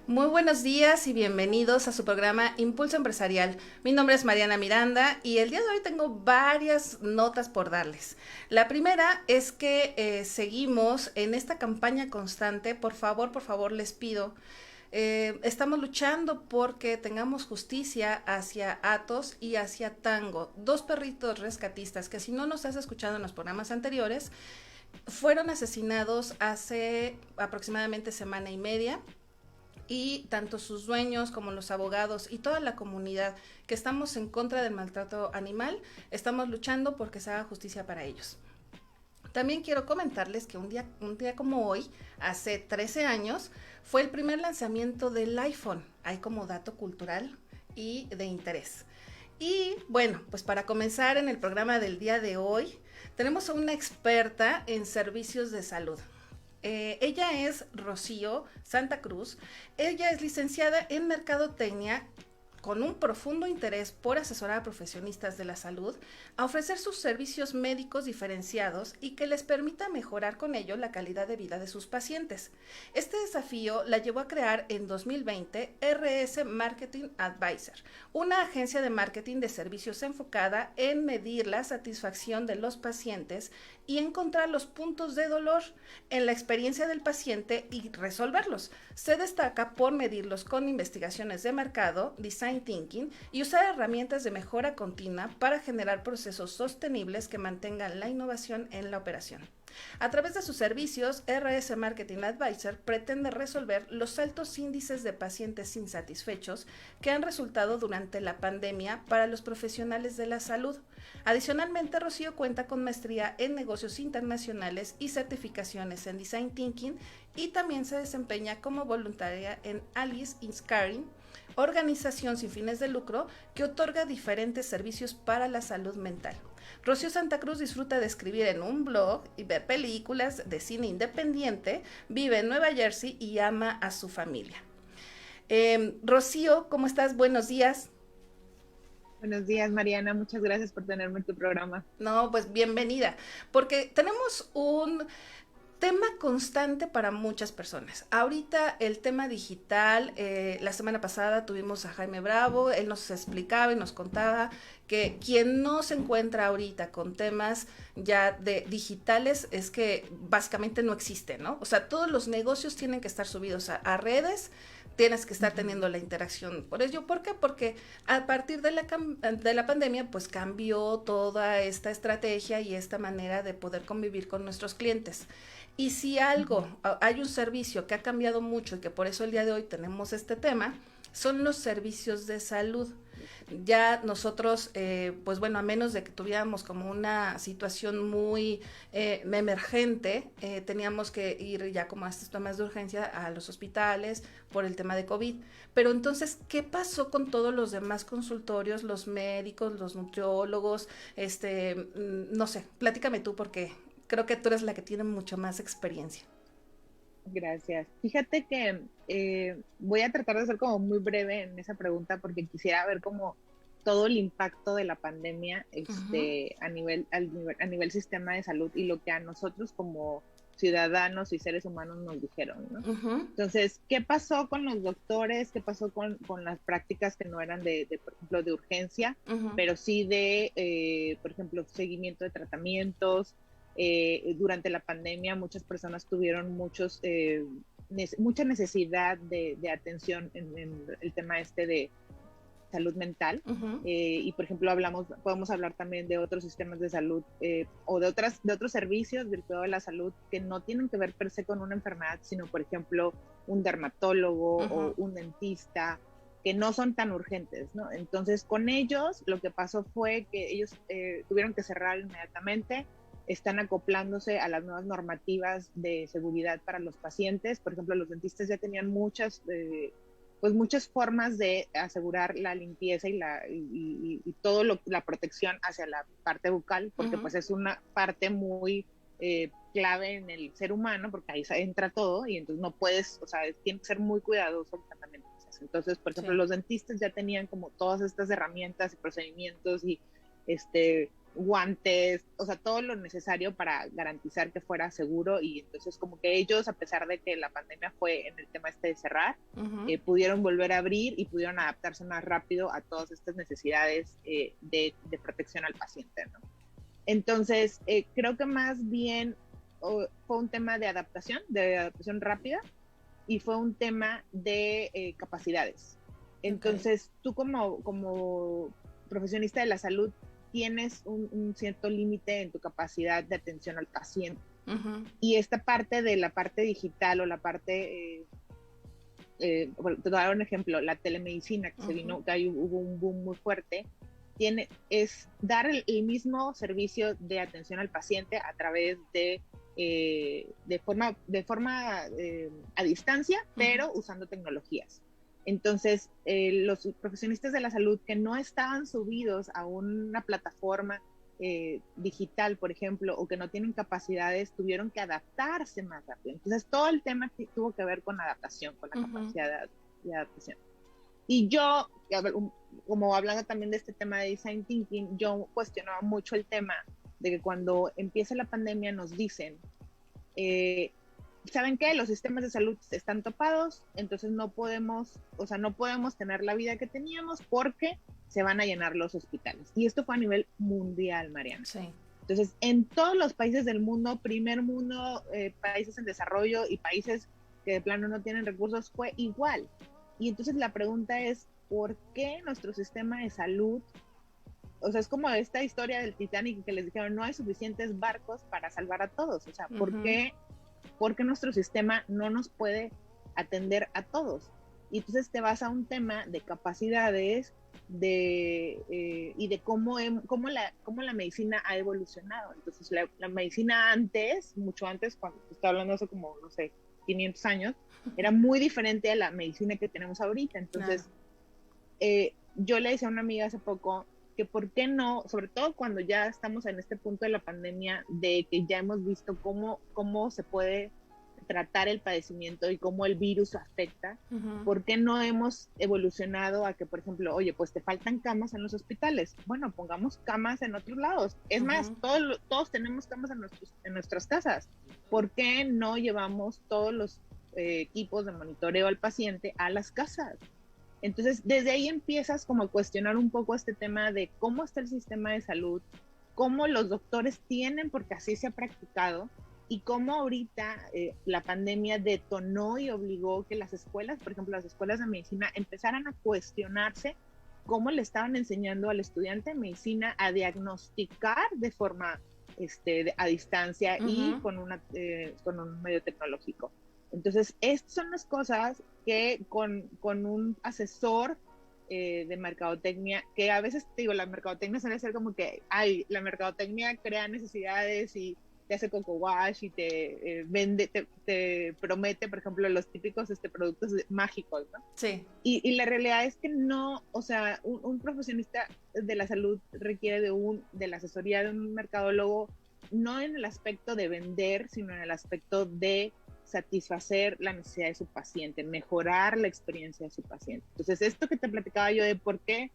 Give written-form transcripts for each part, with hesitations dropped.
Muy buenos días y bienvenidos a su programa Impulso Empresarial. Mi nombre es Mariana Miranda y el día de hoy tengo varias notas por darles. La primera es que seguimos en esta campaña constante. Por favor, les pido. Estamos luchando porque tengamos justicia hacia Athos y hacia Tango, dos perritos rescatistas que, si no nos has escuchado en los programas anteriores, fueron asesinados hace aproximadamente semana y media. Y tanto sus dueños como los abogados y toda la comunidad que estamos en contra del maltrato animal, estamos luchando porque se haga justicia para ellos. También quiero comentarles que un día como hoy, hace 13 años, fue el primer lanzamiento del iPhone. Hay como dato cultural y de interés. Y bueno, pues para comenzar en el programa del día de hoy, tenemos a una experta en servicios de salud. Ella es Rocío Santa Cruz. Ella es licenciada en Mercadotecnia con un profundo interés por asesorar a profesionistas de la salud a ofrecer sus servicios médicos diferenciados y que les permita mejorar con ello la calidad de vida de sus pacientes. Este desafío la llevó a crear en 2020 RS Marketing Advisor, una agencia de marketing de servicios enfocada en medir la satisfacción de los pacientes y encontrar los puntos de dolor en la experiencia del paciente y resolverlos. Se destaca por medirlos con investigaciones de mercado, design thinking y usar herramientas de mejora continua para generar procesos sostenibles que mantengan la innovación en la operación. A través de sus servicios, RS Marketing Advisor pretende resolver los altos índices de pacientes insatisfechos que han resultado durante la pandemia para los profesionales de la salud. Adicionalmente, Rocío cuenta con maestría en negocios internacionales y certificaciones en Design Thinking y también se desempeña como voluntaria en Alice Inspiring, organización sin fines de lucro que otorga diferentes servicios para la salud mental. Rocío Santa Cruz disfruta de escribir en un blog y ver películas de cine independiente, vive en Nueva Jersey y ama a su familia. Rocío, ¿cómo estás? Buenos días. Buenos días, Mariana. Muchas gracias por tenerme en tu programa. No, pues bienvenida, porque tenemos un tema constante para muchas personas. Ahorita el tema digital, la semana pasada tuvimos a Jaime Bravo, él nos explicaba y nos contaba que quien no se encuentra ahorita con temas ya de digitales es que básicamente no existe, ¿no? O sea, todos los negocios tienen que estar subidos a redes, tienes que estar teniendo la interacción por ello. ¿Por qué? Porque a partir de la pandemia, pues cambió toda esta estrategia y esta manera de poder convivir con nuestros clientes. Y si hay un servicio que ha cambiado mucho y que por eso el día de hoy tenemos este tema, son los servicios de salud. Ya nosotros, pues bueno, a menos de que tuviéramos como una situación muy emergente, teníamos que ir ya como a estos temas de urgencia a los hospitales por el tema de COVID. Pero entonces, ¿qué pasó con todos los demás consultorios, los médicos, los nutriólogos? No sé, platícame tú porque creo que tú eres la que tiene mucho más experiencia. Gracias. Fíjate que voy a tratar de ser como muy breve en esa pregunta porque quisiera ver como todo el impacto de la pandemia Uh-huh. a nivel sistema de salud y lo que a nosotros como ciudadanos y seres humanos nos dijeron, ¿no? Uh-huh. Entonces, ¿qué pasó con los doctores? ¿Qué pasó con las prácticas que no eran por ejemplo, de urgencia, Uh-huh. pero sí por ejemplo, seguimiento de tratamientos? Durante la pandemia muchas personas tuvieron mucha necesidad de atención en el tema de salud mental. Uh-huh. Y por ejemplo podemos hablar también de otros sistemas de salud o de otros servicios del cuidado de la salud que no tienen que ver per se con una enfermedad, sino por ejemplo un dermatólogo Uh-huh. o un dentista, que no son tan urgentes, ¿no? Entonces con ellos lo que pasó fue que ellos tuvieron que cerrar inmediatamente, están acoplándose a las nuevas normativas de seguridad para los pacientes. Por ejemplo, los dentistas ya tenían muchas formas de asegurar la limpieza y todo la protección hacia la parte bucal, porque Uh-huh. pues es una parte muy clave en el ser humano, porque ahí entra todo y entonces no puedes, o sea, tiene que ser muy cuidadoso el tratamiento que se hace. Entonces, por ejemplo, los dentistas ya tenían como todas estas herramientas y procedimientos y guantes, o sea, todo lo necesario para garantizar que fuera seguro, y entonces como que ellos, a pesar de que la pandemia fue en el tema de cerrar, pudieron volver a abrir y pudieron adaptarse más rápido a todas estas necesidades de protección al paciente, ¿no? Entonces, creo que más bien fue un tema de adaptación rápida, y fue un tema de capacidades. Entonces, tú como profesionista de la salud tienes un cierto límite en tu capacidad de atención al paciente. Y esta parte de la parte digital o la parte, te voy a dar un ejemplo, la telemedicina que se vino, que ahí hubo un boom muy fuerte, es dar el mismo servicio de atención al paciente a través de forma a distancia, pero usando tecnologías. Entonces, los profesionistas de la salud que no estaban subidos a una plataforma digital, por ejemplo, o que no tienen capacidades, tuvieron que adaptarse más rápido. Entonces, todo el tema tuvo que ver con adaptación, con la capacidad de adaptación. Y yo, como hablando también de este tema de design thinking, yo cuestionaba mucho el tema de que cuando empieza la pandemia nos dicen, ¿saben qué? Los sistemas de salud están topados, entonces no podemos tener la vida que teníamos porque se van a llenar los hospitales. Y esto fue a nivel mundial, Mariana. Sí. Entonces, en todos los países del mundo, primer mundo, países en desarrollo y países que de plano no tienen recursos, fue igual. Y entonces la pregunta es, ¿por qué nuestro sistema de salud, o sea, es como esta historia del Titanic que les dijeron, no hay suficientes barcos para salvar a todos? O sea, ¿por qué nuestro sistema no nos puede atender a todos? Y entonces te vas a un tema de capacidades y de cómo la medicina ha evolucionado. Entonces la medicina antes, mucho antes, cuando estoy hablando hace como, no sé, 500 años, era muy diferente a la medicina que tenemos ahorita. Entonces, yo le decía a una amiga hace poco que por qué no, sobre todo cuando ya estamos en este punto de la pandemia, de que ya hemos visto cómo se puede tratar el padecimiento y cómo el virus afecta, ¿por qué no hemos evolucionado a que, por ejemplo, oye, pues te faltan camas en los hospitales? Bueno, pongamos camas en otros lados. Es más, todos tenemos camas en nuestras casas. ¿Por qué no llevamos todos los equipos de monitoreo al paciente a las casas? Entonces, desde ahí empiezas como a cuestionar un poco este tema de cómo está el sistema de salud, cómo los doctores tienen, porque así se ha practicado, y cómo ahorita la pandemia detonó y obligó que las escuelas, por ejemplo, las escuelas de medicina, empezaran a cuestionarse cómo le estaban enseñando al estudiante de medicina a diagnosticar de forma a distancia y con un medio tecnológico. Entonces, estas son las cosas que con un asesor de mercadotecnia, que a veces te digo, la mercadotecnia suele ser como que, la mercadotecnia crea necesidades y te hace coco wash y te vende, te promete, por ejemplo, los típicos productos mágicos, ¿no? Sí. Y la realidad es que no, o sea, un profesionista de la salud requiere de la asesoría de un mercadólogo, no en el aspecto de vender, sino en el aspecto de satisfacer la necesidad de su paciente, mejorar la experiencia de su paciente. Entonces, esto que te platicaba yo de por qué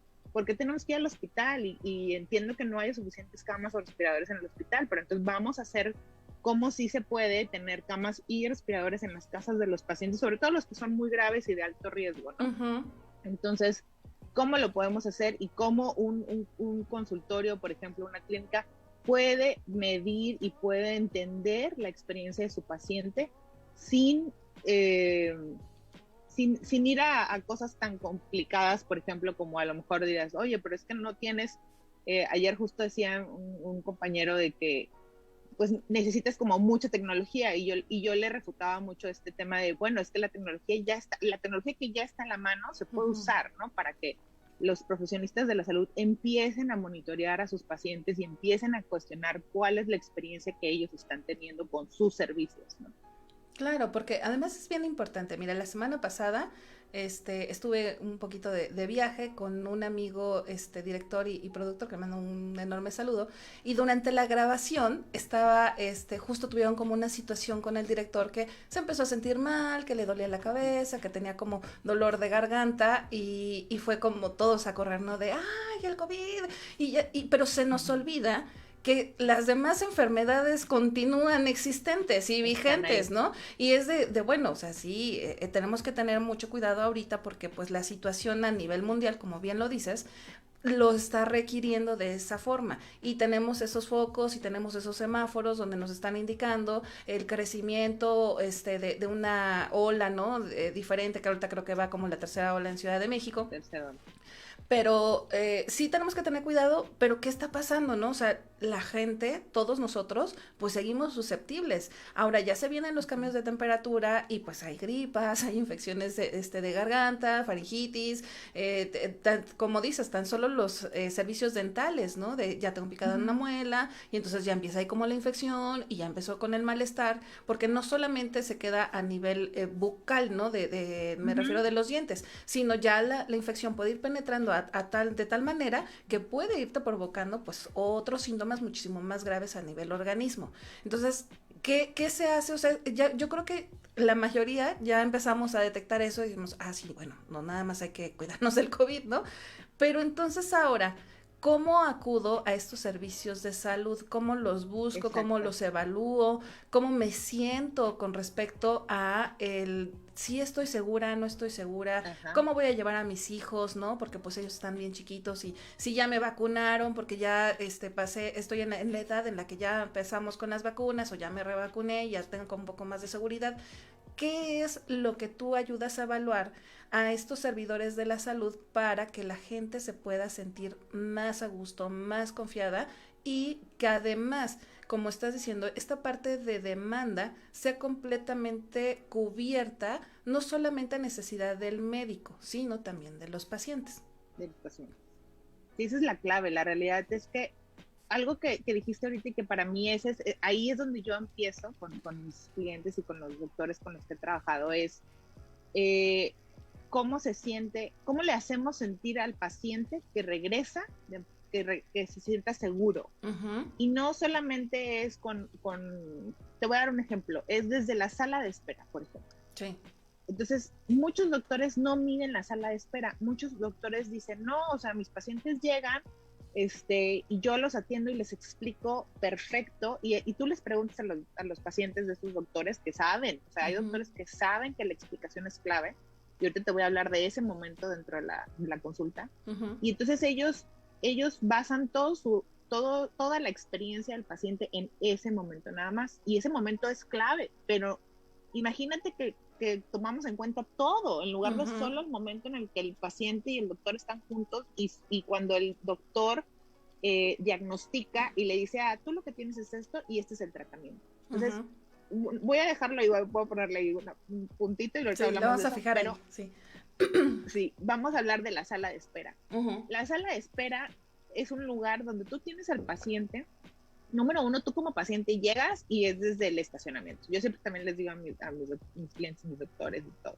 tenemos que ir al hospital, y entiendo que no hay suficientes camas o respiradores en el hospital, pero entonces vamos a hacer cómo sí se puede tener camas y respiradores en las casas de los pacientes, sobre todo los que son muy graves y de alto riesgo, ¿no? Entonces, ¿cómo lo podemos hacer? Y cómo un consultorio, por ejemplo, una clínica, puede medir y puede entender la experiencia de su paciente sin ir a cosas tan complicadas, por ejemplo, como a lo mejor dirás, oye, pero es que no tienes, ayer justo decía un compañero de que pues necesitas como mucha tecnología, y yo le refutaba mucho este tema de, bueno, es que la tecnología que ya está en la mano se puede usar, ¿no? Para que los profesionistas de la salud empiecen a monitorear a sus pacientes y empiecen a cuestionar cuál es la experiencia que ellos están teniendo con sus servicios, ¿no? Claro, porque además es bien importante. Mira, la semana pasada estuve un poquito de viaje con un amigo, director y productor, que me manda un enorme saludo, y durante la grabación estaba, justo tuvieron como una situación con el director que se empezó a sentir mal, que le dolía la cabeza, que tenía como dolor de garganta, y fue como todos a correr, ¿no? De, ay, el COVID, pero se nos olvida que las demás enfermedades continúan existentes y Están vigentes, ahí. ¿no? Y es de bueno, o sea, sí, tenemos que tener mucho cuidado ahorita porque pues la situación a nivel mundial, como bien lo dices, lo está requiriendo de esa forma. Y tenemos esos focos y tenemos esos semáforos donde nos están indicando el crecimiento de una ola, ¿no? Diferente, que ahorita creo que va como la tercera ola en Ciudad de México. Tercero. Pero sí tenemos que tener cuidado, pero ¿qué está pasando, no? O sea, la gente, todos nosotros, pues seguimos susceptibles. Ahora ya se vienen los cambios de temperatura y pues hay gripas, hay infecciones de garganta, faringitis, como dices, tan solo los servicios dentales, ¿no? De ya tengo picada en una muela y entonces ya empieza ahí como la infección y ya empezó con el malestar, porque no solamente se queda a nivel bucal, ¿no? Me refiero de los dientes, sino ya la infección puede ir penetrando de tal manera que puede irte provocando pues otros síntomas muchísimo más graves a nivel organismo. Entonces, ¿qué se hace? O sea, yo creo que la mayoría ya empezamos a detectar eso y decimos, sí, bueno, no nada más hay que cuidarnos del COVID, ¿no? Pero entonces ahora, ¿cómo acudo a estos servicios de salud? ¿Cómo los busco? ¿Cómo Exacto. los evalúo? ¿Cómo me siento con respecto a si estoy segura, no estoy segura? Ajá. ¿Cómo voy a llevar a mis hijos, no? Porque pues ellos están bien chiquitos y si ya me vacunaron, porque ya estoy en la edad en la que ya empezamos con las vacunas o ya me revacuné y ya tengo como un poco más de seguridad. ¿Qué es lo que tú ayudas a evaluar a estos servidores de la salud para que la gente se pueda sentir más a gusto, más confiada y que además, como estás diciendo, esta parte de demanda sea completamente cubierta, no solamente a necesidad del médico, sino también de los pacientes? Del paciente. Sí, esa es la clave. La realidad es que algo que dijiste ahorita y que para mí ahí es donde yo empiezo con mis clientes y con los doctores con los que he trabajado, es eh, cómo se siente, cómo le hacemos sentir al paciente que regresa, que se sienta seguro. Uh-huh. Y no solamente es te voy a dar un ejemplo, es desde la sala de espera, por ejemplo. Sí. Entonces, muchos doctores no miden la sala de espera. Muchos doctores dicen, no, o sea, mis pacientes llegan, y yo los atiendo y les explico perfecto. Y tú les preguntas a los pacientes de esos doctores que saben, o sea, hay Uh-huh. doctores que saben que la explicación es clave. Y ahorita te voy a hablar de ese momento dentro de la consulta. Uh-huh. Y entonces ellos basan toda la experiencia del paciente en ese momento nada más. Y ese momento es clave, pero imagínate que tomamos en cuenta todo, en lugar de Uh-huh. solo el momento en el que el paciente y el doctor están juntos y cuando el doctor diagnostica y le dice, tú lo que tienes es esto y este es el tratamiento. Entonces, Uh-huh. voy a dejarlo ahí, voy a ponerle ahí un puntito y ahorita Sí, lo hablamos vamos de a eso, fijar ahí, pero sí. sí, vamos a hablar de la sala de espera. Uh-huh. La sala de espera es un lugar donde tú tienes al paciente. Número uno, tú como paciente llegas y es desde el estacionamiento. Yo siempre también les digo a mis clientes, mis doctores y todo.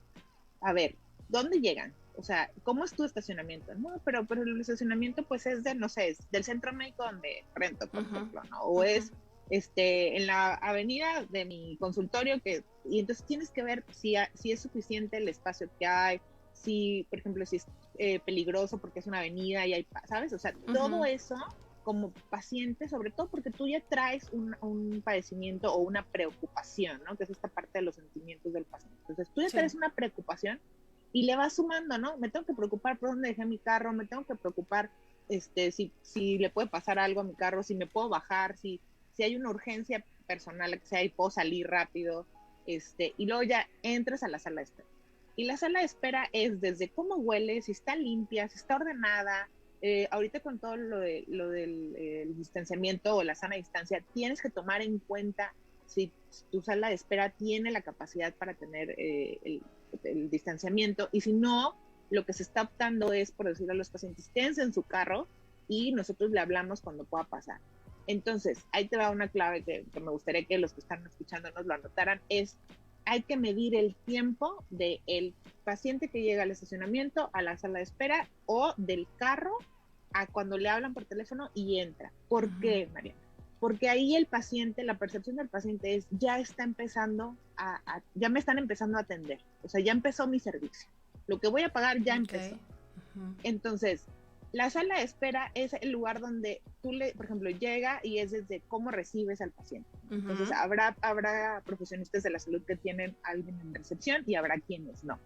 A ver, ¿dónde llegan? O sea, ¿cómo es tu estacionamiento? No, pero el estacionamiento pues es no sé, es del centro médico donde rento, por Uh-huh. ejemplo, ¿no? O Uh-huh. es en la avenida de mi consultorio y entonces tienes que ver si es suficiente el espacio que hay, si, por ejemplo, si es peligroso porque es una avenida y hay, ¿sabes? O sea, todo Uh-huh. eso como paciente, sobre todo porque tú ya traes un padecimiento o una preocupación, ¿no? Que es esta parte de los sentimientos del paciente. Entonces, tú ya Sí. traes una preocupación y le vas sumando, ¿no? Me tengo que preocupar por dónde dejé mi carro, me tengo que preocupar si le puede pasar algo a mi carro, si me puedo bajar, si hay una urgencia personal que sea y puedo salir rápido, y luego ya entras a la sala de espera. Y la sala de espera es desde cómo huele, si está limpia, si está ordenada. Ahorita con todo lo del distanciamiento o la sana distancia, tienes que tomar en cuenta si tu sala de espera tiene la capacidad para tener el distanciamiento, y si no, lo que se está optando es, por decirle a los pacientes, quédense en su carro y nosotros le hablamos cuando pueda pasar. Entonces, ahí te va una clave que me gustaría que los que están escuchando nos lo anotaran, es hay que medir el tiempo del paciente que llega al estacionamiento, a la sala de espera, o del carro a cuando le hablan por teléfono y entra. ¿Por qué, Mariana? Porque ahí el paciente, la percepción del paciente es, ya está empezando ya me están empezando a atender, o sea, ya empezó mi servicio. Lo que voy a pagar ya empezó. Entonces, la sala de espera es el lugar donde tú por ejemplo, llega y es desde cómo recibes al paciente. Entonces, habrá profesionistas de la salud que tienen a alguien en recepción y habrá quienes no.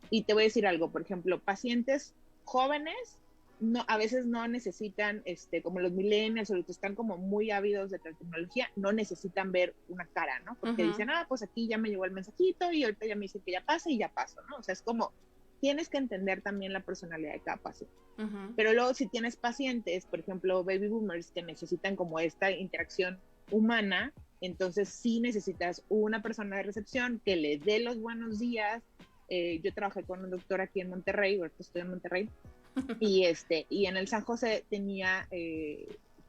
Y te voy a decir algo, por ejemplo, pacientes jóvenes a veces no necesitan, como los millennials o los que están como muy ávidos de la tecnología, no necesitan ver una cara, ¿no? Porque dicen, pues aquí ya me llegó el mensajito y ahorita ya me dicen que ya pasa y ya paso, ¿no? O sea, es como, tienes que entender también la personalidad de cada paciente. Pero luego si tienes pacientes, por ejemplo, baby boomers, que necesitan como esta interacción humana, entonces sí necesitas una persona de recepción que le dé los buenos días. Yo trabajé con un doctor aquí en Monterrey, ahorita estoy en Monterrey, y en el San José tenía 3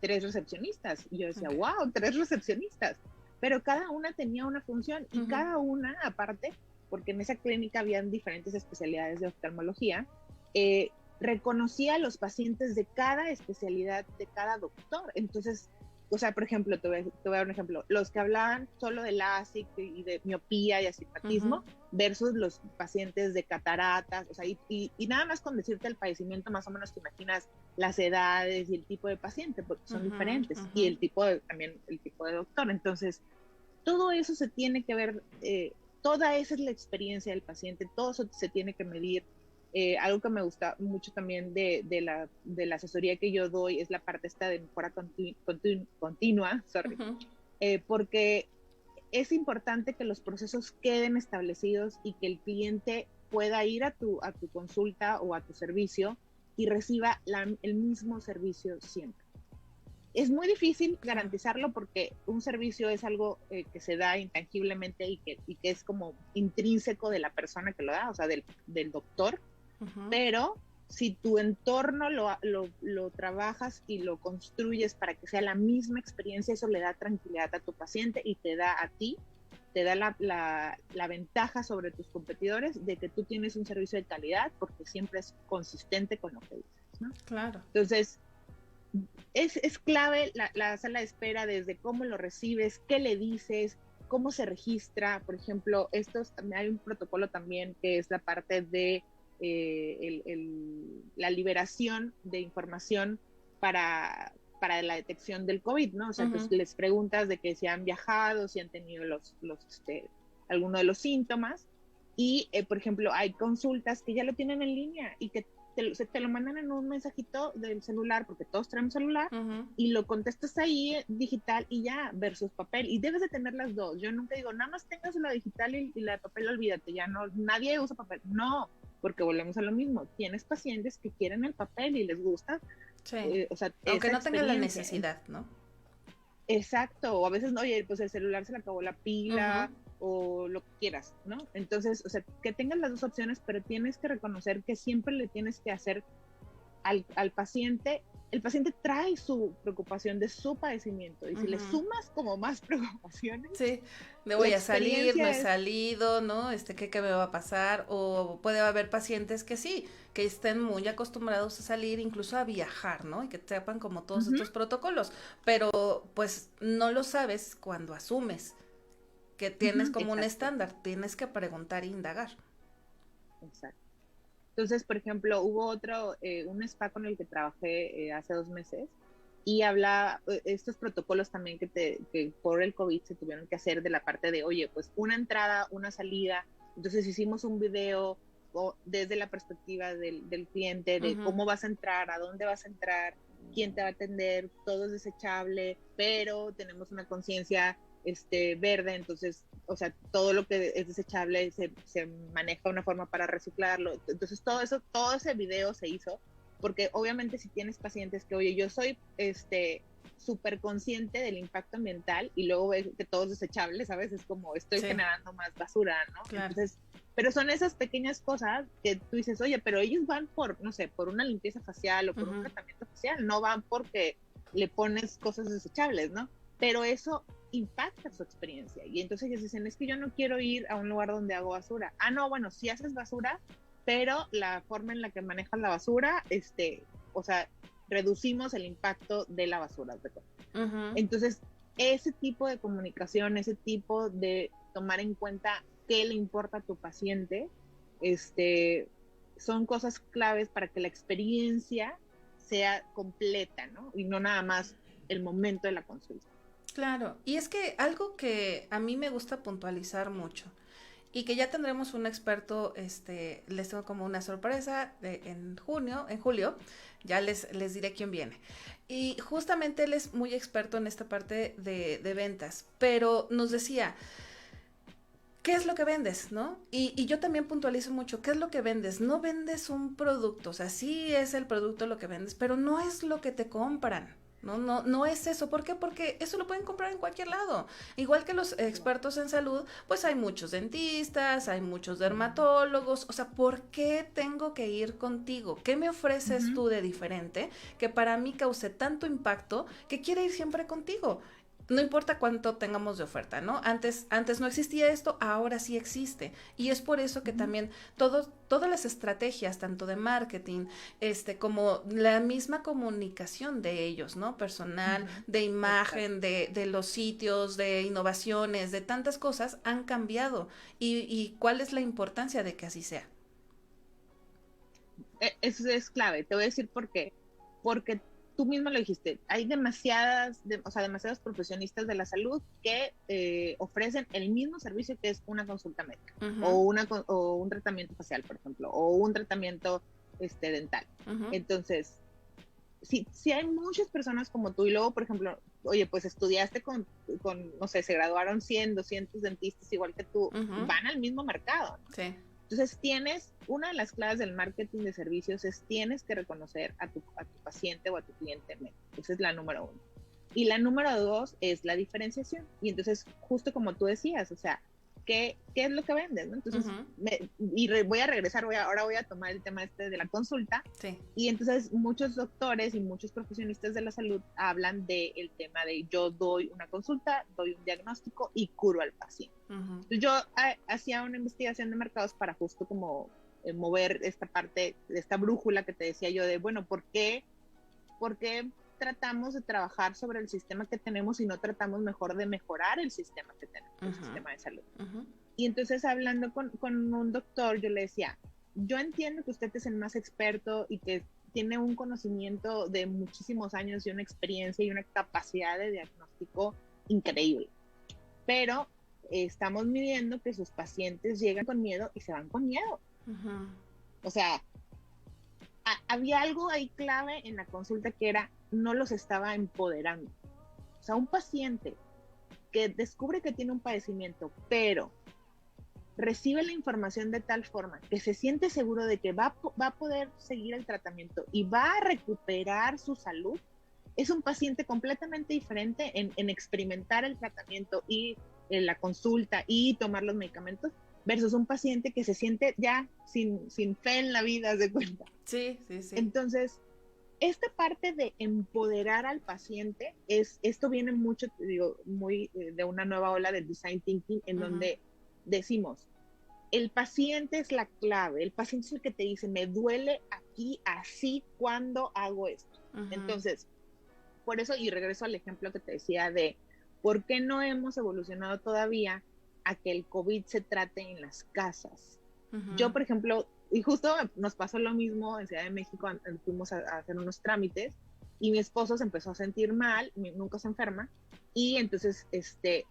recepcionistas. Y yo decía, wow, 3 recepcionistas. Pero cada una tenía una función y cada una, aparte, porque en esa clínica habían diferentes especialidades de oftalmología, reconocía a los pacientes de cada especialidad de cada doctor. Entonces, o sea, por ejemplo, te voy a dar un ejemplo. Los que hablaban solo de LASIK y de miopía y astigmatismo versus los pacientes de cataratas, o sea, y nada más con decirte el padecimiento, más o menos te imaginas las edades y el tipo de paciente, porque son diferentes, y también el tipo de doctor. Entonces, todo eso se tiene que ver, toda esa es la experiencia del paciente, todo eso se tiene que medir. Algo que me gusta mucho también de la asesoría que yo doy es la parte esta de mejora continua, porque es importante que los procesos queden establecidos y que el cliente pueda ir a tu consulta o a tu servicio y reciba el mismo servicio siempre. Es muy difícil garantizarlo porque un servicio es algo que se da intangiblemente y que es como intrínseco de la persona que lo da, o sea, del doctor. Pero si tu entorno lo trabajas y lo construyes para que sea la misma experiencia, eso le da tranquilidad a tu paciente y te da a ti, te da la ventaja sobre tus competidores de que tú tienes un servicio de calidad porque siempre es consistente con lo que dices, ¿no? Claro. Entonces, es clave la sala de espera, desde cómo lo recibes, qué le dices, cómo se registra. Por ejemplo, hay un protocolo también que es la parte de la liberación de información para la detección del COVID, ¿no? O sea, pues les preguntas de que si han viajado, si han tenido alguno de los síntomas, y por ejemplo, hay consultas que ya lo tienen en línea y que te lo mandan en un mensajito del celular, porque todos traemos celular, y lo contestas ahí digital y ya, versus papel, y debes de tener las dos. Yo nunca digo, nada más tengas la digital y la de papel, olvídate, ya no, nadie usa papel, no, porque volvemos a lo mismo, tienes pacientes que quieren el papel y les gusta, o sea, aunque no tengan la necesidad, ¿no? Exacto, o a veces, oye, pues el celular se le acabó la pila, o lo que quieras, ¿no? Entonces, o sea, que tengas las dos opciones, pero tienes que reconocer que siempre le tienes que hacer al paciente, el paciente trae su preocupación de su padecimiento, y si le sumas como más preocupaciones, me voy a salir, no he salido, ¿no? ¿Qué me va a pasar? O puede haber pacientes que sí, que estén muy acostumbrados a salir, incluso a viajar, ¿no? Y que sepan como todos estos protocolos, pero pues no lo sabes cuando asumes que tienes como un estándar, tienes que preguntar e indagar. Exacto. Entonces, por ejemplo, hubo un spa con el que trabajé hace 2 meses, y habla estos protocolos también que por el COVID se tuvieron que hacer, de la parte de, oye, pues una entrada, una salida. Entonces hicimos un video desde la perspectiva del cliente, de cómo vas a entrar, a dónde vas a entrar, quién te va a atender, todo es desechable, pero tenemos una conciencia verde, entonces, o sea, todo lo que es desechable se maneja de una forma para reciclarlo. Entonces todo ese video se hizo porque obviamente si tienes pacientes que, oye, yo soy súper consciente del impacto ambiental, y luego ves que todo es desechable, ¿sabes? Es como estoy generando más basura, ¿no? Claro. Entonces, pero son esas pequeñas cosas que tú dices, oye, pero ellos van por, no sé, por una limpieza facial o por un tratamiento facial, no van porque le pones cosas desechables, ¿no? Pero eso impacta su experiencia. Y entonces ellos dicen, es que yo no quiero ir a un lugar donde hago basura. Ah, no, bueno, sí haces basura, pero la forma en la que manejas la basura, o sea, reducimos el impacto de la basura. Uh-huh. Entonces, ese tipo de comunicación, ese tipo de tomar en cuenta qué le importa a tu paciente, son cosas claves para que la experiencia sea completa, ¿no? Y no nada más el momento de la consulta. Claro, y es que algo que a mí me gusta puntualizar mucho y que ya tendremos un experto, les tengo como una sorpresa en julio, ya les diré quién viene. Y justamente él es muy experto en esta parte de ventas, pero nos decía, ¿qué es lo que vendes, no? Y yo también puntualizo mucho, ¿qué es lo que vendes? No vendes un producto, o sea, sí es el producto lo que vendes, pero no es lo que te compran. No es eso. ¿Por qué? Porque eso lo pueden comprar en cualquier lado. Igual que los expertos en salud, pues hay muchos dentistas, hay muchos dermatólogos. O sea, ¿por qué tengo que ir contigo? ¿Qué me ofreces tú de diferente que para mí cause tanto impacto que quiere ir siempre contigo? No importa cuánto tengamos de oferta, ¿no? Antes no existía esto, ahora sí existe. Y es por eso que también todas las estrategias, tanto de marketing, como la misma comunicación de ellos, ¿no? Personal, de imagen, de los sitios, de innovaciones, de tantas cosas, han cambiado. ¿Y cuál es la importancia de que así sea? Eso es clave. Te voy a decir por qué. Porque tú mismo lo dijiste, hay demasiados profesionistas de la salud que ofrecen el mismo servicio que es una consulta médica o un tratamiento facial, por ejemplo, o un tratamiento dental. Entonces, si hay muchas personas como tú y luego, por ejemplo, oye, pues estudiaste con no sé, se graduaron 100, 200 dentistas igual que tú, van al mismo mercado, ¿no? Sí. Entonces una de las claves del marketing de servicios es tienes que reconocer a tu paciente o a tu cliente médico. Esa es la número 1. Y la número 2 es la diferenciación. Y entonces, justo como tú decías, o sea, ¿qué es lo que vendes? ¿No? Entonces, voy a regresar, ahora voy a tomar el tema de la consulta. Sí. Y entonces muchos doctores y muchos profesionistas de la salud hablan del tema de yo doy una consulta, doy un diagnóstico y curo al paciente. Entonces, yo hacía una investigación de mercados para justo como mover esta parte, esta brújula que te decía yo de, bueno, ¿por qué tratamos de trabajar sobre el sistema que tenemos y no tratamos mejor de mejorar el sistema que tenemos, el sistema de salud? Y entonces hablando con un doctor, yo le decía, yo entiendo que usted es el más experto y que tiene un conocimiento de muchísimos años y una experiencia y una capacidad de diagnóstico increíble, pero estamos midiendo que sus pacientes llegan con miedo y se van con miedo. O sea, había algo ahí clave en la consulta que era, no los estaba empoderando. O sea, un paciente que descubre que tiene un padecimiento, pero recibe la información de tal forma que se siente seguro de que va a poder seguir el tratamiento y va a recuperar su salud, es un paciente completamente diferente en experimentar el tratamiento y en la consulta y tomar los medicamentos versus un paciente que se siente ya sin fe en la vida, ¿se cuenta? Sí. Entonces, esta parte de empoderar al paciente, esto viene mucho, muy de una nueva ola del design thinking, en donde decimos, el paciente es la clave, el paciente es el que te dice, me duele aquí, así, cuando hago esto. Entonces, por eso, y regreso al ejemplo que te decía de, ¿por qué no hemos evolucionado todavía a que el COVID se trate en las casas? Yo, por ejemplo, y justo nos pasó lo mismo en Ciudad de México, fuimos a hacer unos trámites y mi esposo se empezó a sentir mal, nunca se enferma, y entonces,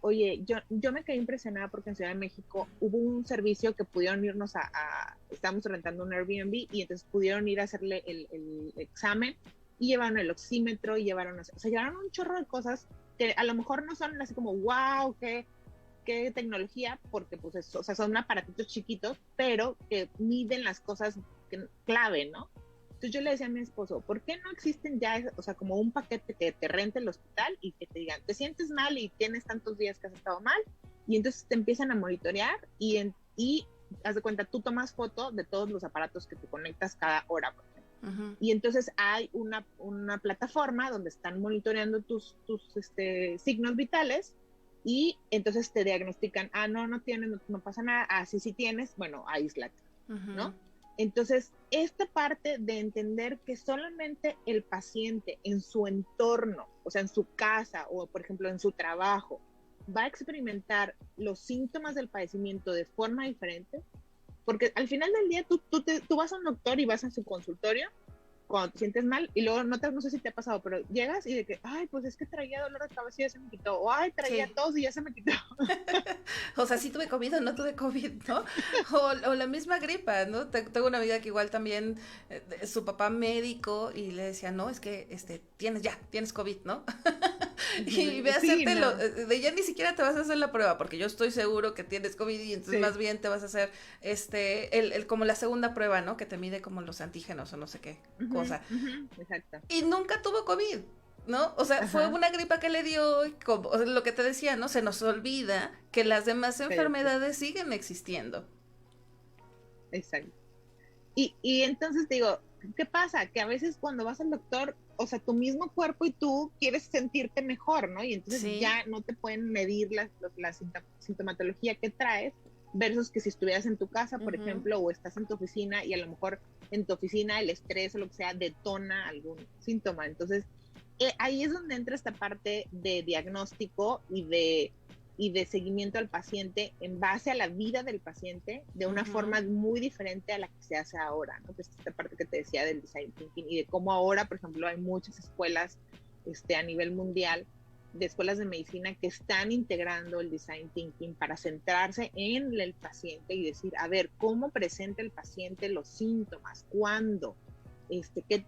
oye, yo me quedé impresionada porque en Ciudad de México hubo un servicio que pudieron irnos estábamos rentando un Airbnb y entonces pudieron ir a hacerle el examen y llevaron el oxímetro y llevaron un chorro de cosas que a lo mejor no son así como, wow, qué tecnología, porque pues son aparatitos chiquitos, pero que miden las cosas clave, ¿no? Entonces yo le decía a mi esposo, ¿por qué no existen ya, como un paquete que te rente el hospital y que te digan, te sientes mal y tienes tantos días que has estado mal? Y entonces te empiezan a monitorear y haz de cuenta, tú tomas foto de todos los aparatos que te conectas cada hora, por ejemplo. Y entonces hay una plataforma donde están monitoreando tus signos vitales y entonces te diagnostican, no tienes, no pasa nada, sí tienes, bueno, aíslate, ¿no? Entonces, esta parte de entender que solamente el paciente en su entorno, o sea, en su casa o, por ejemplo, en su trabajo, va a experimentar los síntomas del padecimiento de forma diferente, porque al final del día tú vas a un doctor y vas a su consultorio cuando te sientes mal y luego no sé si te ha pasado, pero llegas y de que, ay, pues es que traía dolor de cabeza y ya se me quitó, o ay, traía tos y ya se me quitó. O sea, sí tuve COVID o no tuve COVID, ¿no? O la misma gripa, ¿no? Tengo una amiga que igual también, su papá médico, y le decía, no, es que tienes COVID, ¿no? Y ve a hacértelo, de ya ni siquiera te vas a hacer la prueba, porque yo estoy seguro que tienes COVID y entonces más bien te vas a hacer como la segunda prueba, ¿no? Que te mide como los antígenos o no sé qué cosa. Exacto. Y nunca tuvo COVID, ¿no? O sea, fue una gripa que le dio, y lo que te decía, ¿no? Se nos olvida que las demás enfermedades siguen existiendo. Exacto. Y entonces digo, ¿qué pasa? Que a veces cuando vas al doctor, o sea, tu mismo cuerpo y tú quieres sentirte mejor, ¿no? Y entonces ya no te pueden medir la sintomatología que traes, versus que si estuvieras en tu casa, por ejemplo, o estás en tu oficina y a lo mejor en tu oficina el estrés o lo que sea detona algún síntoma. Entonces, ahí es donde entra esta parte de diagnóstico y de seguimiento al paciente en base a la vida del paciente de una forma muy diferente a la que se hace ahora, ¿no? Que es esta parte que te decía del design thinking y de cómo ahora, por ejemplo, hay muchas escuelas a nivel mundial de escuelas de medicina que están integrando el design thinking para centrarse en el paciente y decir, a ver, ¿cómo presenta el paciente los síntomas? ¿Cuándo?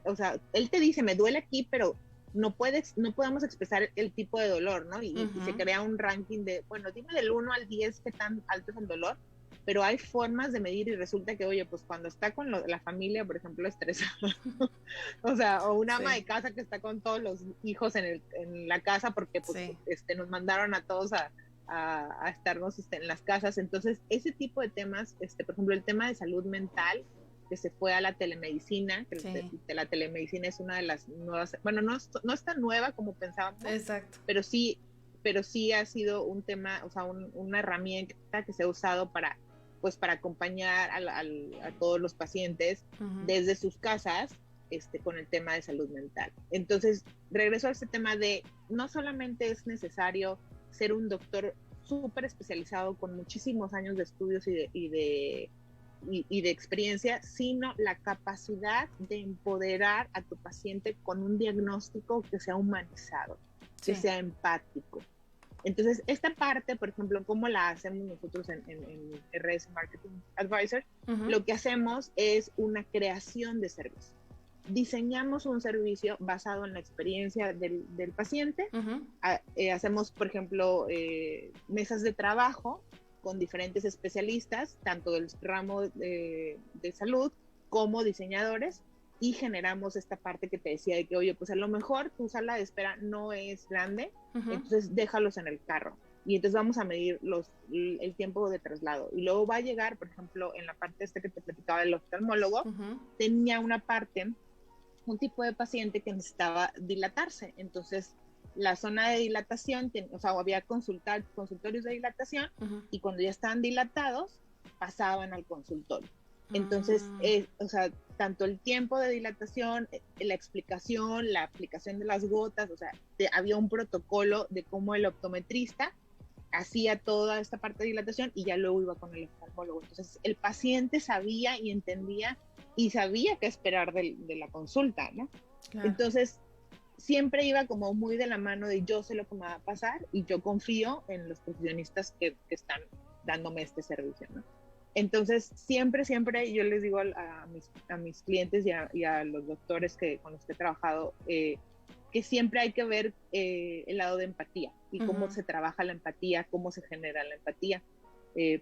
O sea, él te dice, me duele aquí, pero no podemos expresar el tipo de dolor, ¿no? Y se crea un ranking de, bueno, dime del 1 al 10 qué tan alto es el dolor, pero hay formas de medir y resulta que, oye, pues cuando está con la familia, por ejemplo, estresada, o sea, o una ama de casa que está con todos los hijos en la casa porque pues, nos mandaron a todos a estarnos en las casas. Entonces, ese tipo de temas, por ejemplo, el tema de salud mental, que se fue a la telemedicina, que la telemedicina es una de las nuevas, bueno, no es tan nueva como pensábamos, pero sí ha sido un tema, o sea, una herramienta que se ha usado para acompañar a todos los pacientes desde sus casas con el tema de salud mental. Entonces, regreso a este tema de no solamente es necesario ser un doctor súper especializado con muchísimos años de estudios y de experiencia, sino la capacidad de empoderar a tu paciente con un diagnóstico que sea humanizado, que sea empático. Entonces, esta parte, por ejemplo, ¿cómo la hacemos nosotros en RS Marketing Advisor? Lo que hacemos es una creación de servicio. Diseñamos un servicio basado en la experiencia del paciente. Hacemos, por ejemplo, mesas de trabajo con diferentes especialistas, tanto del ramo de salud como diseñadores, y generamos esta parte que te decía de que, oye, pues a lo mejor tu sala de espera no es grande, entonces déjalos en el carro. Y entonces vamos a medir el tiempo de traslado. Y luego va a llegar, por ejemplo, en la parte que te platicaba del oftalmólogo, tenía un tipo de paciente que necesitaba dilatarse. Entonces, la zona de dilatación, o sea, había consultorios de dilatación, y cuando ya estaban dilatados, pasaban al consultorio. Entonces, o sea, tanto el tiempo de dilatación, la explicación, la aplicación de las gotas, o sea, había un protocolo de cómo el optometrista hacía toda esta parte de dilatación y ya luego iba con el oftalmólogo. Entonces, el paciente sabía y entendía y sabía qué esperar de la consulta, ¿no? Claro. Entonces, siempre iba como muy de la mano de yo sé lo que me va a pasar y yo confío en los profesionistas que están dándome este servicio, ¿no? Entonces, siempre yo les digo a mis clientes y a los doctores con los que he trabajado, que siempre hay que ver el lado de empatía y cómo se trabaja la empatía, cómo se genera la empatía,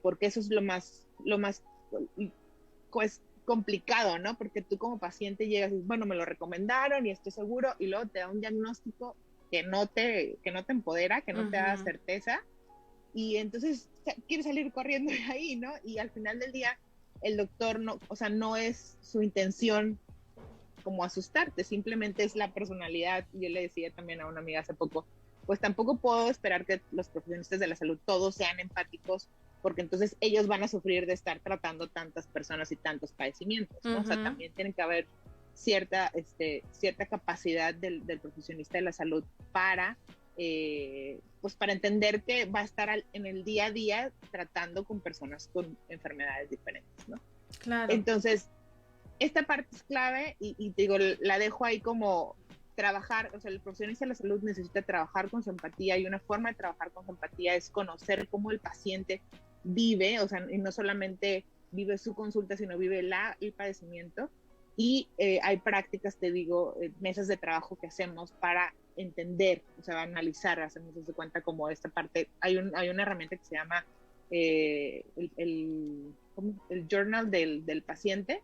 porque eso es lo más pues, complicado, ¿no? Porque tú como paciente llegas y dices, bueno, me lo recomendaron y estoy seguro, y luego te da un diagnóstico que no te empodera, que no te da certeza, y entonces quieres salir corriendo de ahí, ¿no? Y al final del día, el doctor no es su intención como asustarte, simplemente es la personalidad. Yo le decía también a una amiga hace poco, pues tampoco puedo esperar que los profesionistas de la salud todos sean empáticos, porque entonces ellos van a sufrir de estar tratando tantas personas y tantos padecimientos, ¿no? O sea, también tiene que haber cierta capacidad del profesionista de la salud para, pues para entender que va a estar en el día a día tratando con personas con enfermedades diferentes, ¿no? Claro. Entonces, esta parte es clave y te digo, la dejo ahí como trabajar, o sea, el profesionista de la salud necesita trabajar con su empatía, y una forma de trabajar con su empatía es conocer cómo el paciente vive, o sea, y no solamente vive su consulta, sino vive el padecimiento. Y hay prácticas, te digo, mesas de trabajo que hacemos para entender, o sea, analizar, hacemos de cuenta como esta parte. Hay una herramienta que se llama el journal del paciente,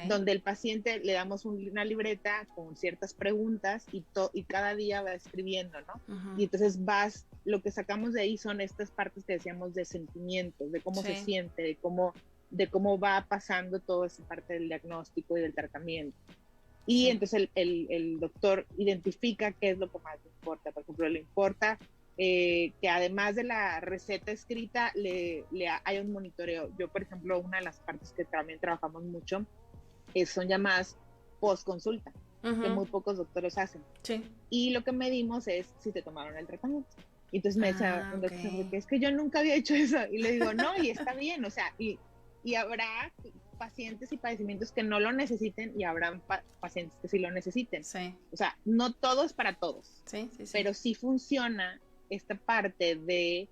donde el paciente le damos una libreta con ciertas preguntas y cada día va escribiendo, ¿no? Y entonces lo que sacamos de ahí son estas partes que decíamos de sentimientos, de cómo se siente, de cómo va pasando toda esa parte del diagnóstico y del tratamiento. Y entonces el doctor identifica qué es lo que más le importa. Por ejemplo, le importa que además de la receta escrita hay un monitoreo. Yo, por ejemplo, una de las partes que también trabajamos mucho son llamadas post-consulta, que muy pocos doctores hacen. Y lo que medimos es si te tomaron el tratamiento. Y entonces me decía un doctor, es que yo nunca había hecho eso. Y le digo, no, y está bien, o sea, y habrá pacientes y padecimientos que no lo necesiten y habrán pacientes que sí lo necesiten. O sea, no todo es para todos, pero sí funciona esta parte de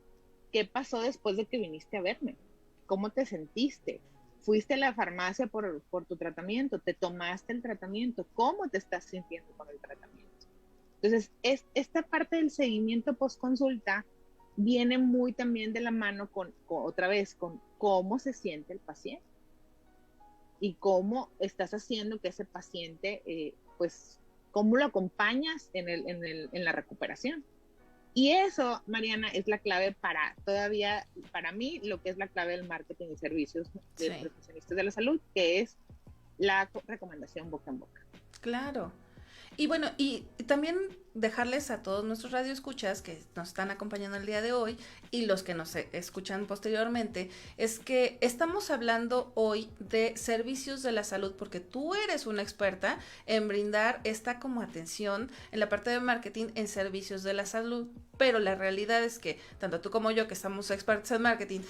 qué pasó después de que viniste a verme, cómo te sentiste, fuiste a la farmacia por tu tratamiento, te tomaste el tratamiento, cómo te estás sintiendo con el tratamiento. Entonces, esta parte del seguimiento post-consulta viene muy también de la mano otra vez, con cómo se siente el paciente y cómo estás haciendo que ese paciente, pues, cómo lo acompañas en la recuperación. Y eso, Mariana, es la clave para mí, lo que es la clave del marketing y servicios de profesionistas de la salud, que es la recomendación boca en boca. Claro. Y bueno, y también dejarles a todos nuestros radioescuchas que nos están acompañando el día de hoy y los que nos escuchan posteriormente, es que estamos hablando hoy de servicios de la salud porque tú eres una experta en brindar esta como atención en la parte de marketing en servicios de la salud. Pero la realidad es que tanto tú como yo, que estamos expertos en marketing,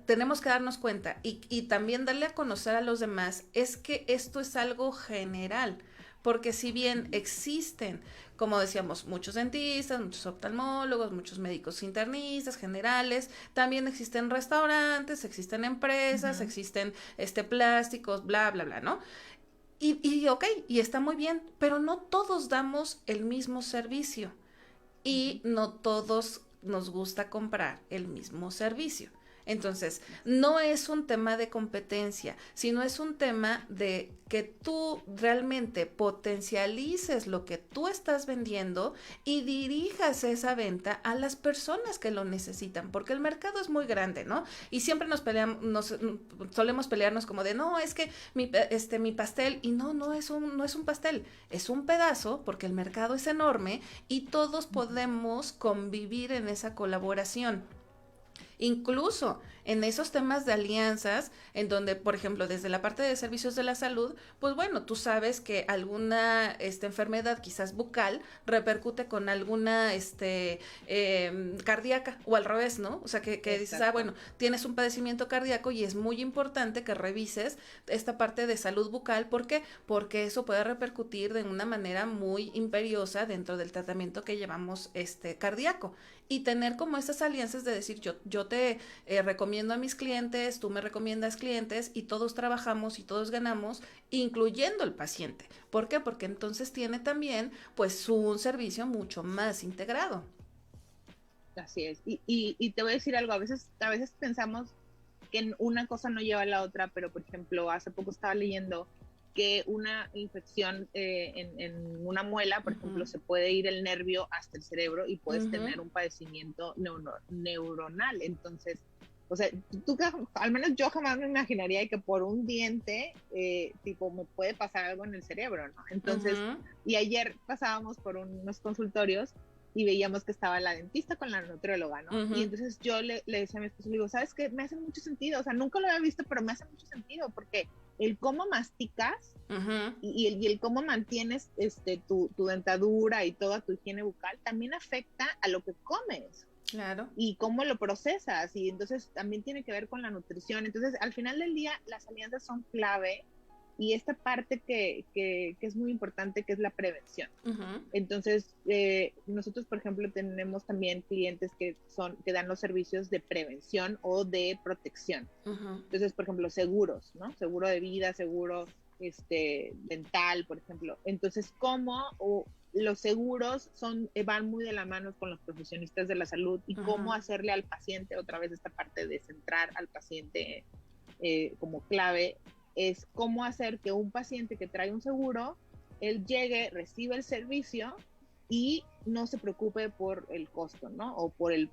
tenemos que darnos cuenta y también darle a conocer a los demás es que esto es algo general. Porque si bien existen, como decíamos, muchos dentistas, muchos oftalmólogos, muchos médicos internistas, generales, también existen restaurantes, existen empresas, existen plásticos, bla, bla, bla, ¿no? Y ok, y está muy bien, pero no todos damos el mismo servicio y no todos nos gusta comprar el mismo servicio. Entonces, no es un tema de competencia, sino es un tema de que tú realmente potencialices lo que tú estás vendiendo y dirijas esa venta a las personas que lo necesitan, porque el mercado es muy grande, ¿no? Y siempre solemos pelearnos como de, no, es que mi pastel, y no es un pastel, es un pedazo, porque el mercado es enorme y todos podemos convivir en esa colaboración. Incluso en esos temas de alianzas, en donde, por ejemplo, desde la parte de servicios de la salud, pues bueno, tú sabes que alguna enfermedad, quizás bucal, repercute con alguna cardíaca, o al revés, ¿no? O sea, que dices, bueno, tienes un padecimiento cardíaco y es muy importante que revises esta parte de salud bucal. ¿Por qué? Porque eso puede repercutir de una manera muy imperiosa dentro del tratamiento que llevamos cardíaco. Y tener como esas alianzas de decir, yo te recomiendo a mis clientes, tú me recomiendas clientes y todos trabajamos y todos ganamos, incluyendo el paciente. ¿Por qué? Porque entonces tiene también pues un servicio mucho más integrado. Así es. Y te voy a decir algo, a veces pensamos que una cosa no lleva a la otra, pero por ejemplo, hace poco estaba leyendo que una infección en una muela, por ejemplo, se puede ir el nervio hasta el cerebro y puedes tener un padecimiento neuronal. Entonces, o sea, al menos yo jamás me imaginaría que por un diente, me puede pasar algo en el cerebro, ¿no? Entonces, y ayer pasábamos por unos consultorios y veíamos que estaba la dentista con la nutrióloga, ¿no? Y entonces yo le decía a mi esposo, le digo, ¿sabes qué? Me hace mucho sentido, o sea, nunca lo había visto, pero me hace mucho sentido, porque el cómo masticas y el cómo mantienes tu dentadura y toda tu higiene bucal también afecta a lo que comes. Claro. Y cómo lo procesas, y entonces también tiene que ver con la nutrición. Entonces, al final del día, las alianzas son clave, y esta parte que es muy importante, que es la prevención. Entonces, nosotros, por ejemplo, tenemos también clientes que dan los servicios de prevención o de protección. Entonces, por ejemplo, seguros, ¿no? Seguro de vida, seguro dental, por ejemplo. Entonces, los seguros van muy de la mano con los profesionistas de la salud, y cómo hacerle al paciente, otra vez esta parte de centrar al paciente como clave, es cómo hacer que un paciente que trae un seguro, él llegue, reciba el servicio y no se preocupe por el costo, ¿no? O por el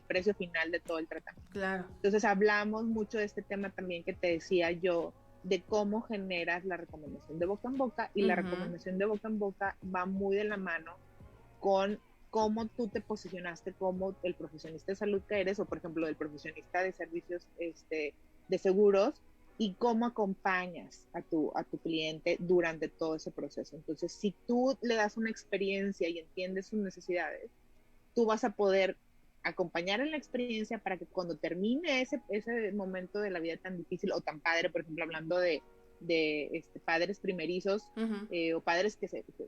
precio final de todo el tratamiento. Claro. Entonces hablamos mucho de este tema también que te decía yo, de cómo generas la recomendación de boca en boca, y la recomendación de boca en boca va muy de la mano con cómo tú te posicionaste como el profesionista de salud que eres, o por ejemplo el profesionista de servicios de seguros, y cómo acompañas a tu cliente durante todo ese proceso. Entonces, si tú le das una experiencia y entiendes sus necesidades, tú vas a poder acompañar en la experiencia para que cuando termine ese momento de la vida tan difícil o tan padre, por ejemplo, hablando de padres primerizos, o padres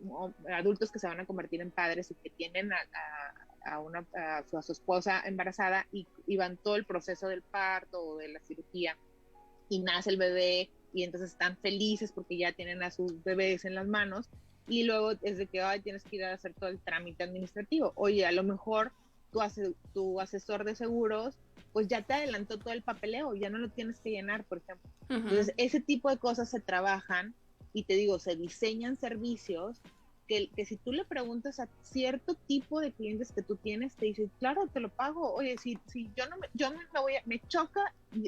o adultos que se van a convertir en padres y que tienen a su esposa embarazada, y van todo el proceso del parto o de la cirugía, y nace el bebé, y entonces están felices porque ya tienen a sus bebés en las manos, y luego es de que tienes que ir a hacer todo el trámite administrativo. Oye, a lo mejor tu asesor de seguros pues ya te adelantó todo el papeleo, ya no lo tienes que llenar, por ejemplo. Entonces, ese tipo de cosas se trabajan, y te digo, se diseñan servicios que si tú le preguntas a cierto tipo de clientes que tú tienes, te dicen, claro, te lo pago. Oye, si me choca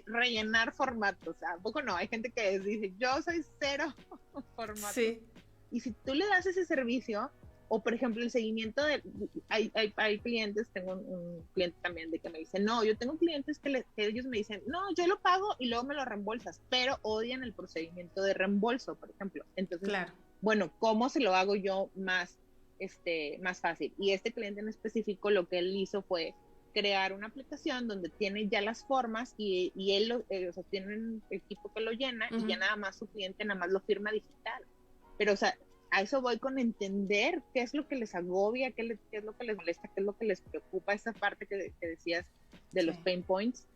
rellenar formatos, ¿a poco no? Hay gente que dice, yo soy cero formatos. Sí. Y si tú le das ese servicio, o por ejemplo el seguimiento hay clientes, tengo un cliente también de que me dice, no, yo tengo clientes que ellos me dicen, no, yo lo pago y luego me lo reembolsas, pero odian el procedimiento de reembolso, por ejemplo. Entonces, claro. Bueno, ¿cómo se lo hago yo más fácil? Y este cliente en específico, lo que él hizo fue crear una aplicación donde tiene ya las formas, y él, o sea, tiene un equipo que lo llena, y ya nada más su cliente nada más lo firma digital. Pero, o sea, a eso voy, con entender qué es lo que les agobia, qué es lo que les molesta, qué es lo que les preocupa, esa parte que decías de los pain points,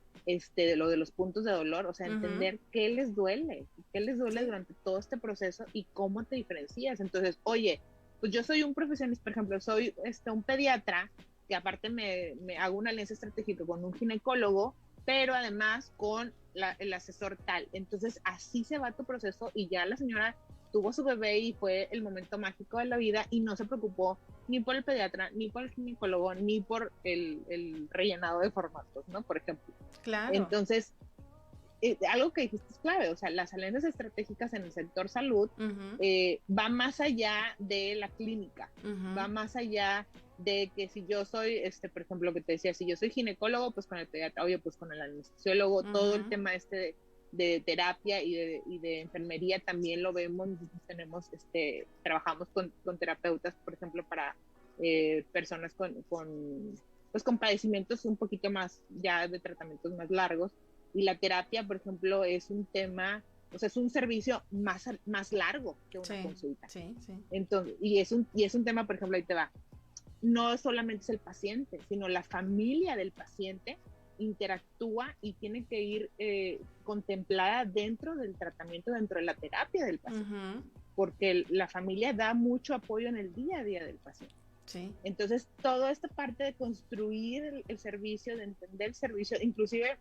de los puntos de dolor, o sea, entender qué les duele durante todo este proceso y cómo te diferencias. Entonces, oye, pues yo soy un profesionista, por ejemplo, soy un pediatra, que aparte me hago una alianza estratégica con un ginecólogo, pero además con el asesor tal. Entonces, así se va tu proceso, y ya la señora tuvo su bebé y fue el momento mágico de la vida, y no se preocupó ni por el pediatra, ni por el ginecólogo, ni por el rellenado de formatos, ¿no? Por ejemplo. Claro. Entonces, algo que dijiste es clave, o sea, las alianzas estratégicas en el sector salud va más allá de la clínica, va más allá de que si yo soy, por ejemplo, lo que te decía, si yo soy ginecólogo, pues con el pediatra, oye, pues con el anestesiólogo, todo el tema de terapia y de enfermería también lo vemos. Nosotros tenemos, trabajamos con terapeutas, por ejemplo, para personas con padecimientos un poquito más, ya de tratamientos más largos, y la terapia, por ejemplo, es un tema, o sea, es un servicio más largo que una consulta. Sí. Entonces, y es un tema, por ejemplo, ahí te va, no solamente es el paciente, sino la familia del paciente interactúa y tiene que ir contemplada dentro del tratamiento, dentro de la terapia del paciente, porque la familia da mucho apoyo en el día a día del paciente. Sí. Entonces, toda esta parte de construir el servicio, de entender el servicio, inclusive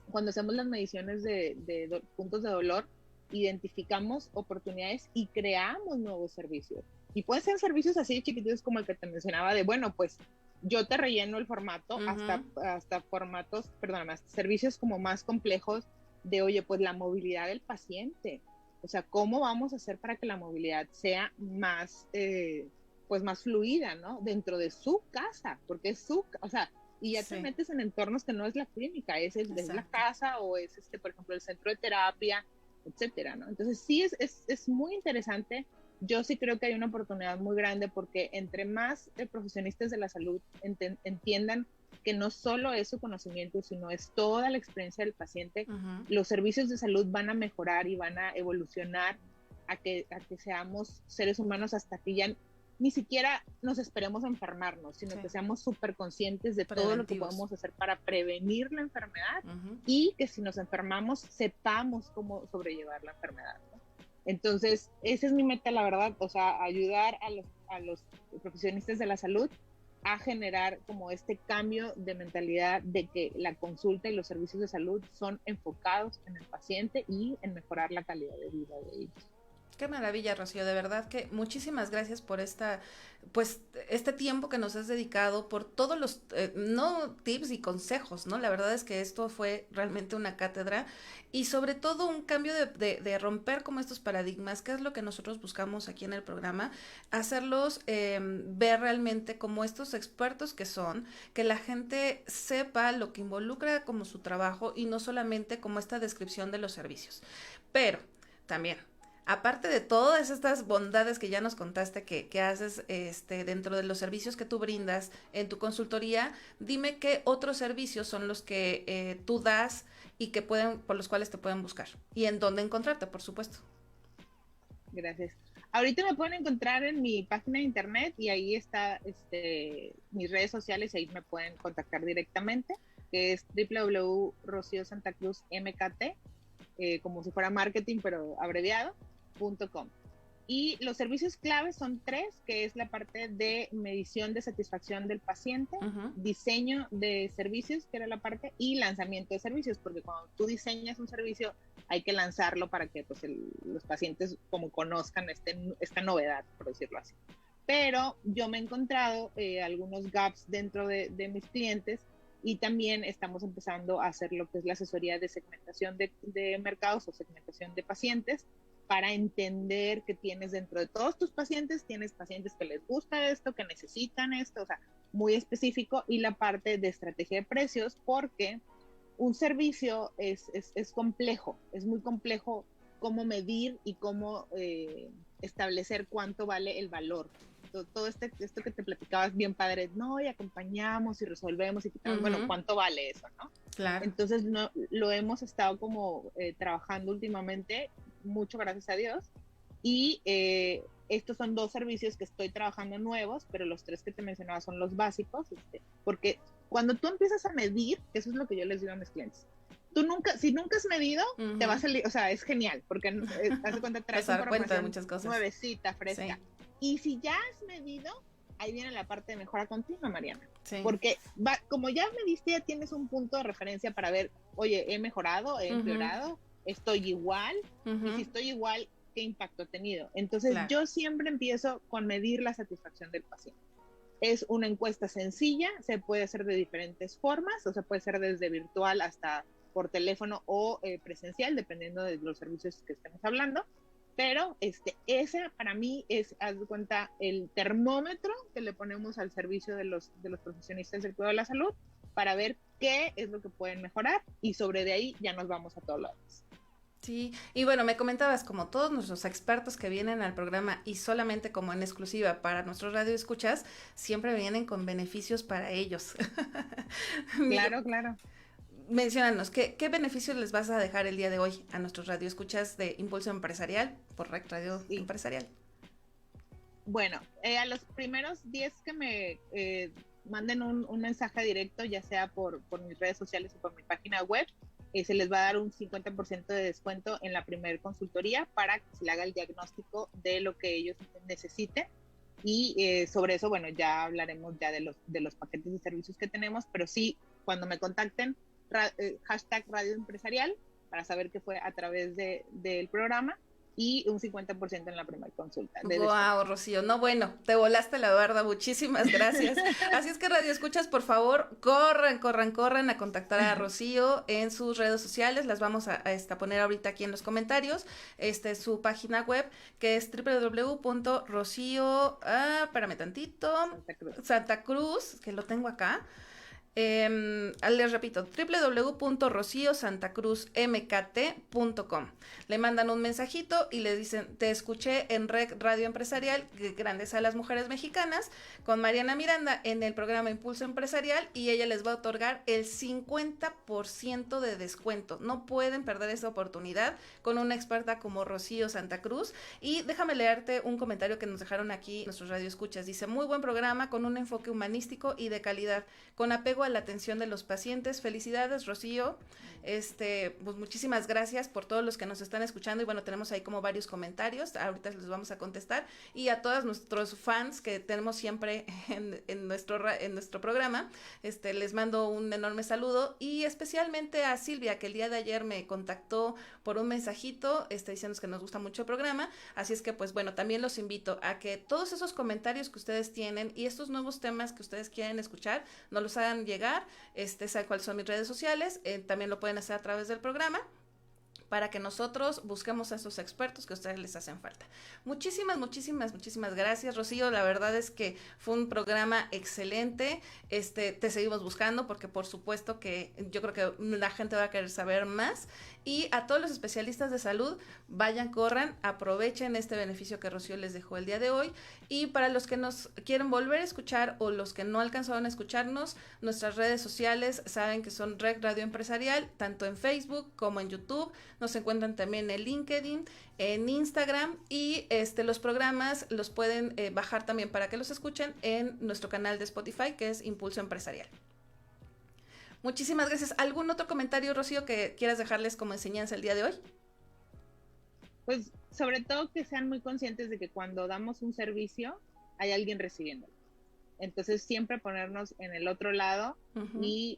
cuando hacemos las mediciones de puntos de dolor, identificamos oportunidades y creamos nuevos servicios. Y pueden ser servicios así chiquititos como el que te mencionaba, de bueno, pues yo te relleno el formato, hasta formatos, perdóname, hasta servicios como más complejos de, oye, pues la movilidad del paciente. O sea, ¿cómo vamos a hacer para que la movilidad sea más pues más fluida, ¿no? Dentro de su casa, porque es su, o sea, y ya te metes en entornos que no es la clínica, es la casa o es, por ejemplo, el centro de terapia, etcétera, ¿no? Entonces sí es muy interesante. Yo sí creo que hay una oportunidad muy grande porque entre más profesionistas de la salud entiendan que no solo es su conocimiento, sino es toda la experiencia del paciente, los servicios de salud van a mejorar y van a evolucionar a que seamos seres humanos hasta que ya ni siquiera nos esperemos enfermarnos, sino que seamos súper conscientes de todo lo que podemos hacer para prevenir la enfermedad y que si nos enfermamos sepamos cómo sobrellevar la enfermedad, ¿no? Entonces, esa es mi meta, la verdad, o sea, ayudar a los profesionistas de la salud a generar como este cambio de mentalidad de que la consulta y los servicios de salud son enfocados en el paciente y en mejorar la calidad de vida de ellos. Qué maravilla, Rocío, de verdad que muchísimas gracias por este tiempo que nos has dedicado, por todos los, no tips y consejos, ¿no? La verdad es que esto fue realmente una cátedra y sobre todo un cambio de romper como estos paradigmas, que es lo que nosotros buscamos aquí en el programa, hacerlos ver realmente como estos expertos que son, que la gente sepa lo que involucra como su trabajo y no solamente como esta descripción de los servicios. Pero también, aparte de todas estas bondades que ya nos contaste que haces dentro de los servicios que tú brindas en tu consultoría, dime qué otros servicios son los que tú das y que por los cuales te pueden buscar y en dónde encontrarte, por supuesto. Gracias. Ahorita me pueden encontrar en mi página de internet y ahí está mis redes sociales y ahí me pueden contactar directamente, que es www.rociosantacruzmkt, como si fuera marketing pero abreviado. Y los servicios claves son 3, que es la parte de medición de satisfacción del paciente, diseño de servicios, que era la parte, y lanzamiento de servicios, porque cuando tú diseñas un servicio hay que lanzarlo para que pues, los pacientes como conozcan esta novedad, por decirlo así. Pero yo me he encontrado algunos gaps dentro de mis clientes y también estamos empezando a hacer lo que es la asesoría de segmentación de mercados o segmentación de pacientes, para entender que tienes dentro de todos tus pacientes, tienes pacientes que les gusta esto, que necesitan esto, o sea, muy específico, y la parte de estrategia de precios, porque un servicio es complejo, es muy complejo cómo medir y cómo establecer cuánto vale el valor. Todo esto que te platicabas bien padre, no, y acompañamos y resolvemos y quitamos, bueno, ¿cuánto vale eso, no? Claro. Entonces lo hemos estado como trabajando últimamente, mucho gracias a Dios, y estos son 2 servicios que estoy trabajando nuevos, pero los 3 que te mencionaba son los básicos, porque cuando tú empiezas a medir, eso es lo que yo les digo a mis clientes, si nunca has medido, te va a salir, o sea, es genial, porque hace cuenta, traes información muchas cosas. Nuevecita, fresca. Sí. Y si ya has medido, ahí viene la parte de mejora continua, Mariana. Sí. Porque como ya mediste, ya tienes un punto de referencia para ver, oye, he mejorado, he empeorado, estoy igual, y si estoy igual, ¿qué impacto ha tenido? Entonces, yo siempre empiezo con medir la satisfacción del paciente. Es una encuesta sencilla, se puede hacer de diferentes formas, o se puede hacer desde virtual hasta por teléfono o presencial, dependiendo de los servicios que estemos hablando. Pero ese para mí es, haz de cuenta, el termómetro que le ponemos al servicio de los profesionistas del cuidado de la salud para ver qué es lo que pueden mejorar y sobre de ahí ya nos vamos a todos lados. Sí, y bueno, me comentabas, como todos nuestros expertos que vienen al programa y solamente como en exclusiva para nuestros radioescuchas, siempre vienen con beneficios para ellos. Claro, claro. Menciónanos, ¿qué beneficios les vas a dejar el día de hoy a nuestros radioescuchas de Impulso Empresarial por REC Radio Empresarial? Bueno, a los primeros 10 que me manden un mensaje directo, ya sea por mis redes sociales o por mi página web, se les va a dar un 50% de descuento en la primer consultoría para que se le haga el diagnóstico de lo que ellos necesiten. Y sobre eso, bueno, ya hablaremos ya de los paquetes de servicios que tenemos, pero sí, cuando me contacten, hashtag Radio Empresarial, para saber que fue a través del programa, y un 50% en la primera consulta. Wow, Rocío, no, bueno, te volaste la barda, muchísimas gracias. Así es que Radio Escuchas, por favor, corran a contactar a Rocío en sus redes sociales, las vamos a poner ahorita aquí en los comentarios, su página web, que es www.rocio, espérame tantito, Santa Cruz, que lo tengo acá. Les repito, www.rociosantacruzmkt.com. Le mandan un mensajito y le dicen: te escuché en REC Radio Empresarial, Grandes a las Mujeres Mexicanas, con Mariana Miranda en el programa Impulso Empresarial, y ella les va a otorgar el 50% de descuento. No pueden perder esa oportunidad con una experta como Rocío Santa Cruz. Y déjame leerte un comentario que nos dejaron aquí nuestros radioescuchas. Dice: muy buen programa con un enfoque humanístico y de calidad, con apego a la atención de los pacientes. Felicidades, Rocío. Pues muchísimas gracias por todos los que nos están escuchando, y bueno, tenemos ahí como varios comentarios, ahorita les vamos a contestar, y a todos nuestros fans que tenemos siempre en nuestro programa, les mando un enorme saludo, y especialmente a Silvia, que el día de ayer me contactó por un mensajito, diciéndonos que nos gusta mucho el programa. Así es que pues bueno, también los invito a que todos esos comentarios que ustedes tienen y estos nuevos temas que ustedes quieren escuchar, nos los hagan llegar. Saben cuáles son mis redes sociales, también lo pueden hacer a través del programa, para que nosotros busquemos a esos expertos que a ustedes les hacen falta. Muchísimas gracias, Rocío. La verdad es que fue un programa excelente. Te seguimos buscando porque por supuesto que yo creo que la gente va a querer saber más. Y a todos los especialistas de salud, vayan, corran, aprovechen este beneficio que Rocío les dejó el día de hoy. Y para los que nos quieren volver a escuchar o los que no alcanzaron a escucharnos, nuestras redes sociales saben que son REC Radio Empresarial, tanto en Facebook como en YouTube. Nos encuentran también en LinkedIn, en Instagram, y los programas los pueden bajar también para que los escuchen en nuestro canal de Spotify, que es Impulso Empresarial. Muchísimas gracias. ¿Algún otro comentario, Rocío, que quieras dejarles como enseñanza el día de hoy? Pues sobre todo que sean muy conscientes de que cuando damos un servicio hay alguien recibiéndolo. Entonces siempre ponernos en el otro lado y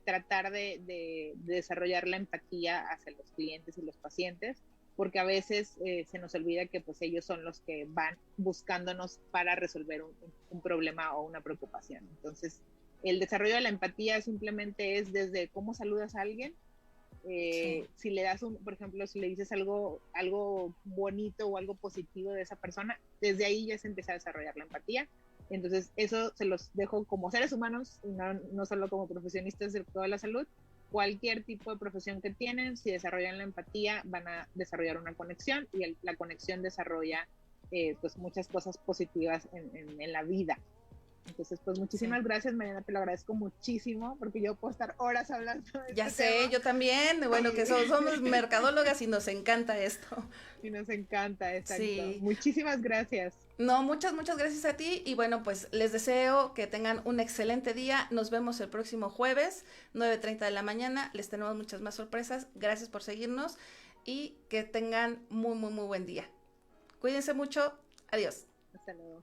tratar de desarrollar la empatía hacia los clientes y los pacientes, porque a veces se nos olvida que pues ellos son los que van buscándonos para resolver un problema o una preocupación. Entonces el desarrollo de la empatía simplemente es desde cómo saludas a alguien. Sí. Si le das por ejemplo, si le dices algo bonito o algo positivo de esa persona, desde ahí ya se empieza a desarrollar la empatía. Entonces eso se los dejo como seres humanos, y no solo como profesionistas de toda la salud. Cualquier tipo de profesión que tienen, si desarrollan la empatía, van a desarrollar una conexión, y la conexión desarrolla pues muchas cosas positivas en la vida. Entonces, pues muchísimas gracias, Mariana, te lo agradezco muchísimo, porque yo puedo estar horas hablando de Ya este sé, tema. yo también, bueno, que somos mercadólogas y nos encanta esto. Y nos encanta, exacto. Sí. Muchísimas gracias. No, muchas gracias a ti, y bueno, pues les deseo que tengan un excelente día. Nos vemos el próximo jueves, 9:30 de la mañana. Les tenemos muchas más sorpresas. Gracias por seguirnos y que tengan muy buen día. Cuídense mucho. Adiós. Hasta luego.